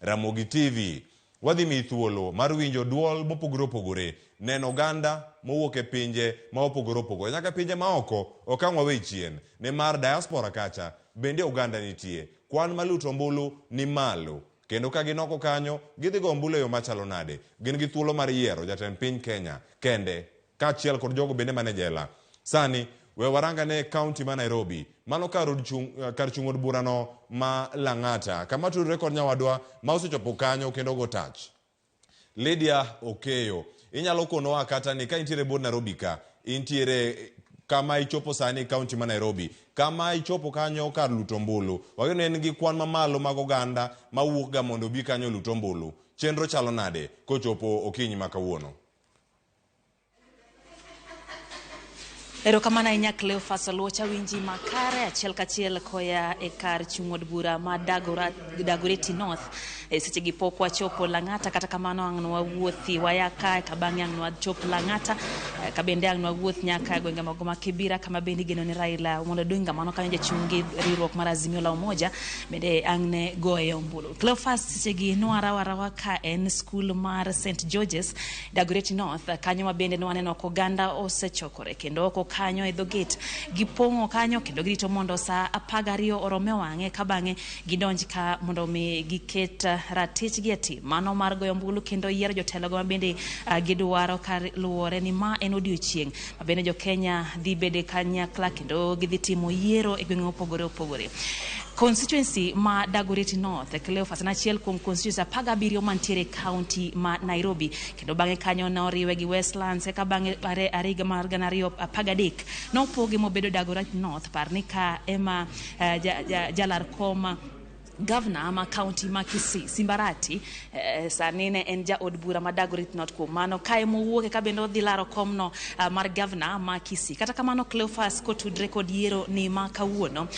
Ramogi TV. Wadhi mi thuolo mar winjo duol mopogore opogore, neno oganda mowuok e pinje ma opogore opogore, nyaka pinje maoko okang' wawe chien, nimar diaspora kacha bende oganda nitie. Kwan maluto ombulu ni malo, kendo ka ginoko kanyo gidhi go ombulu e yo machalo nade. Gin gi thuolo mar yiero jatend piny Kenya kende, kaachiel kod jogo bende mane jela. Sani we waranga ne kaunti ma Nairobi, mano kar chung' od burano ma Lang'ata, kama tudore kod nyawadwa ma osechopo kanyo kendo go touch. Lydia Okeyo, inyalo konowa kata ni ka intiere bod Nairobi ka, intiere kama ichopo sani kaunti ma Nairobi, kama ichopo kanyo kar luto ombulu, wageno en gi kwan mamalo mag oganda ma wuok ga mondo bi kanyo luto ombulu. Chenro chalo nade kochopo okinyi ma kawuono? Erokamano ahinya Cleophas Oluocha, winji makare achiel kachiel koya e kar chung' od bura ma Dagoretti North. Seche gi pok wachopo Lang'ata, kata kamano ang' wawuothi waya ka bang'e ang' wachop Lang'ata, ka bende ang' wawuoth nyaka gwenge mago ma Kibira kama bende igeno ni Raila Amolo Odinga, mano kanyo jachung' gi riwruok mar Azimio la Umoja bende ang' ne goye ombulu. Cleophas, seche gi nwarawa ka en skul mar St George's Dagoretti North, kanyo ma bende nwaneno oganda osechokore kendo kanyo e dhogate gipong'o kanyo kendo girito mondo sa 12 orome wang'e, ka bang'e gidonj ka mondo mi giket ratich gi eti mano mar goyo ombulu kendo yiero jotelo go ma bende gidwaro kar luwore ni ma en odiochieng' ma bende jo Kenya dhi bede kanyakla kendo gidhi timo yiero e gwenge opogore opogore. Constituency ma Dagoretti North, Cleophas, na achiel kuom constituency 17 mantiere county ma Nairobi, kendo bang'e kanyo noriwe gi Westlands, ka bang'e ariga mar 2013 nopogi mobedo Dagoretti North, parni ka ema jalar kom Governor ma county ma Kisii Simbarati sani ne en ja od bura ma Dagoretti North, kuom mano kae mowuoke ka bende odhi laro komno mar Governor ma Kisii. Kata kamano Cleophas, kotudre kod yiero ni ma kawuono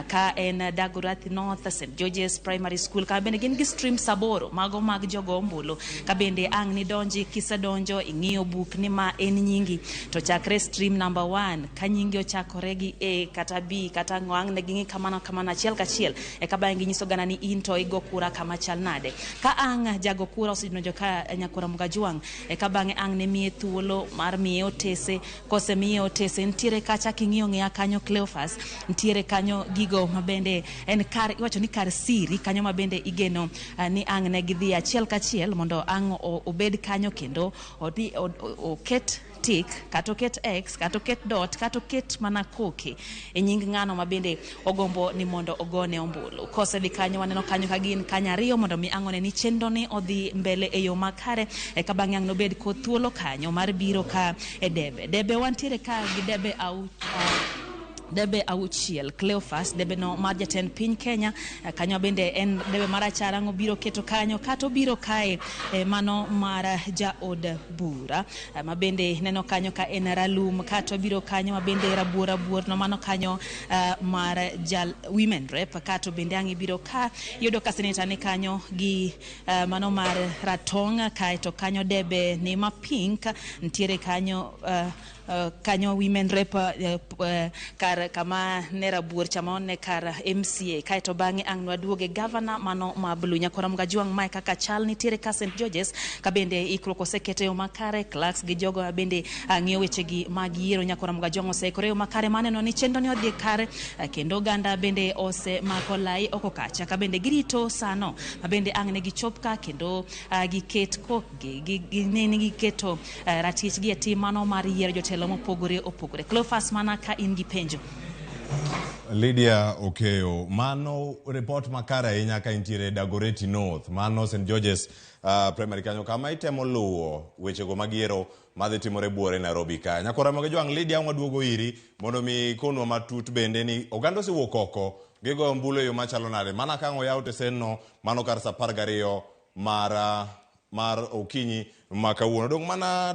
ka en Dagoretti North St George's Primary School, ka bende gin gi stream saboro mago mag jogo ombulu, ka bende ang' ni donji kisedonjo ing'iyo buk ni ma en nyingi, to chakre stream number 1 ka nyingi ochakore gi A kata B kata ang' ne gingi kamano achiel kachiel, e ka bang'e ginyiso ni in to igo kura kama chal nade. Ka ang' jago kura osedonjo ka Nyakura Mugajwang', e ka bang'e ang' ne miye thuolo mar miye otese, kose miye otese ntiere kacha king'iyo ng'eya kanyo Cleophas, ntiere kanyo gigo ma bende en kar iwacho ni kar siri kanyo ma bende igeno ni ang' ne gidhi achiel kachiel mondo ang' obed kanyo kendo oket tick, kata oket X, kata oket dot, kata oket mana koke e nying ng'ano ma bende ogombo ni mondo ogone ombulu. Kose dhi kanyo waneno kanyo ka gin kanya ariyo mondo mi ang'one ni chenro ni odhi mbele e yo makare, e ka bang'e ang' nobed kod thuolo kanyo mar biro ka e debe wantiere ka gi debe auchiel Cleophas, debe no mar jatend piny Kenya, kanyo bende en debe mar acharang' obiro keto kanyo, kata obiro kae mano mar ja od bura ma bende neno kanyo ka en ralum, kata obiro kanyo ma bende rabuor no mano kanyo mar women rep, kata bende ang' ibiro ka yudo ka seneta ni kanyo gi mano mar ratong', kaeto kanyo debe ni ma pink, ntiere kanyo kanyo women rep kar kama ne rabuor chama ne kar MCA, kaeto bang'e ang' nwaduoge Governor mano ma Blue Nyakura Mugajwang' mae kaka chal nitiere ka St George's, ka bende ikruok osekete yo makare, clerks gi jogo bende ng'iyo weche gi mag yiero Nyakura Mugajwang' oseikore yo makare, maneno ni chenro ni odhi kare, kendo oganda bende ose mako lai oko kacha, ka bende girito sano ma bende ang' ne gichop ka kendo giket kokgi giketo ratich gi eti mano mar yiero jotelo mopogore opogore. Cleophas, mana ka in gi penjo. Lydia Okeyo, mano report makara ahinya ka intiere Dagoretti North, mano St George's Primary kanyo kama itemo luwo wechego mag yiero madhi timore buore Nairobi ka. Nyakura Mugajwang', Lydia waduogo iri mondo mi konwa matut bende ni oganda osewuok oko gigo ombulu e yo machalo nade, mana ka oyaw tesenno mano kar sa 12 mar okinyi ma kawuono. Dong mana